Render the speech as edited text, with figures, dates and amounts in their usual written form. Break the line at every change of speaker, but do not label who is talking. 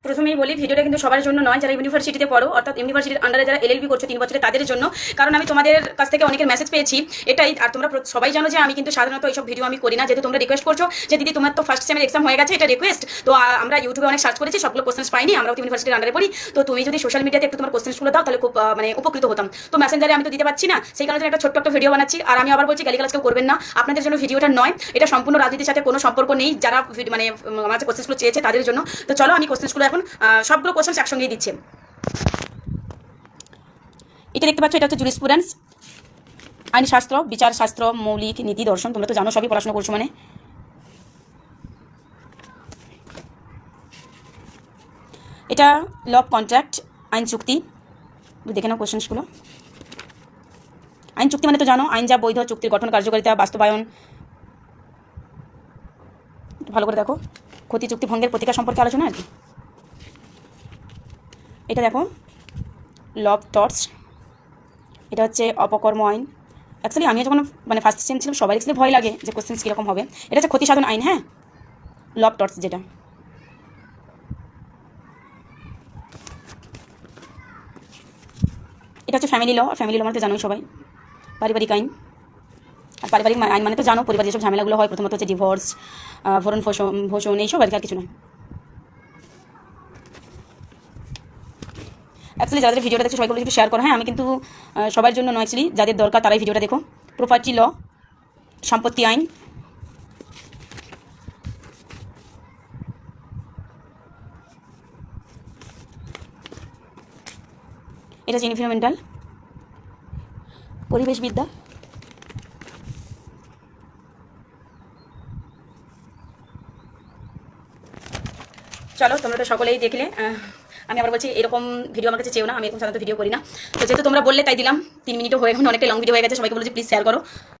প্রথমেই বলি ভিডিওটা কিন্তু সবার জন্য নয়, যারা ইউনিভার্সিটিতে পড়ো অর্থাৎ ইউনিভার্সিটির আন্ডারে যারা এলএলবি করছো 3 বছরে তাদের জন্য। কারণ আমি তোমাদের কাছ থেকে অনেকের মেসেজ পেয়েছি এটাই, আর তোমরা সবাই জানো যে আমি কিন্তু সাধারণত এইসব ভিডিও আমি করি না, যেহেতু তোমরা রিকোয়েস্ট করছো যে দিদি তোমার তো ফার্স্ট সেমের এক্সাম হয়ে গেছে, এটা রিকোয়েস্ট। তো আমরা ইউটিউবে অনেক সার্চ করেছি, সবগুলো কোশ্চেন্স পাইনি, আমরাও তো ইউনিভার্সিটির আন্ডারে পড়ি। তো তুমি যদি সোশ্যাল মিডিয়াতে একটু তোমার কোশ্চেন্সগুলো দাও তাহলে খুব মানে উপকৃত হতাম। তো মেসেঞ্জারে আমি তো দিতে পারছি না, সেই কারণে একটা ছোট্ট একটা ভিডিও বানাচ্ছি। আর আমি আবার বলছি গালিগালাজ কেউ করবেন না, আপনাদের জন্য ভিডিওটা নয়, এটা সম্পূর্ণ রাজনীতির সাথে কোনো সম্পর্ক নেই। যারা মানে আমার যে কোশ্চেন্সগুলো চেয়েছে তাদের জন্য। তো চলো আমি কোশ্চেন্সগুলো এখন সবগুলো কোশ্চেন্স একসঙ্গেই দিচ্ছি। এটা দেখতে পাচ্ছ, এটা হচ্ছে জুরিসপ্রুডেন্স, আইনশাস্ত্র, বিচারশাস্ত্র, মৌলিক নীতি, দর্শন। তোমরা তো জানো, সবই পড়াশোনা করছো মানে। এটা ল অফ কন্ট্রাক্ট, আইন চুক্তি। দেখে নাও কোশ্চেন্সগুলো। আইন চুক্তি মানে তো জানো, আইন যা বৈধ, চুক্তির গঠন, কার্যকারিতা, বাস্তবায়ন। ভালো করে দেখো, ক্ষতি চুক্তি ভঙ্গের প্রতিকার সম্পর্কে আলোচনা আর কি। এটা দেখো ল অফ টর্টস, এটা হচ্ছে অপকর্ম আইন। অ্যাকচুয়ালি আমিও যখন মানে ফার্স্ট সেম ছিলাম সবাই এক্সলে ভয় লাগে যে কোশ্চেন্স কীরকম হবে। এটা হচ্ছে ক্ষতি সাধন আইন, হ্যাঁ, ল অফ টর্টস যেটা। এটা হচ্ছে ফ্যামিলি ল, ফ্যামিলি ল মানে তো জানোই সবাই, পারিবারিক আইন। আর পারিবারিক আইন মানে তো জানো, পরিবারে যেসব ঝামেলাগুলো হয়, প্রথমত হচ্ছে ডিভোর্স, ভরণ পোষণ, এইসব আর কি, আর কিছু নয়। অ্যাকচুয়ালি যাদের ভিডিওটা দেখছো সবাইগুলো একটু শেয়ার করো, হ্যাঁ। আমি কিন্তু সবার জন্য নয়, অ্যাকচুয়ালি যাদের দরকার তারাই ভিডিওটা দেখো। প্রপার্টি ল, সম্পত্তি আইন। এটা হচ্ছে এনভায়রনমেন্টাল, পরিবেশবিদ্যা। চলো তোমরা তো সকলেই দেখলে। আমি আবার বলছি এরকম ভিডিও আমার কাছে চেয়েও না, আমি এরকম সাধারণত ভিডিও করি না। তো যেহেতু তোমরা বললে তাই দিলাম। 3 মিনিটও হয়ে গেছে, অনেকটা লং ভিডিও হয়ে গেছে। সবাইকে বলছি প্লিজ শেয়ার করো।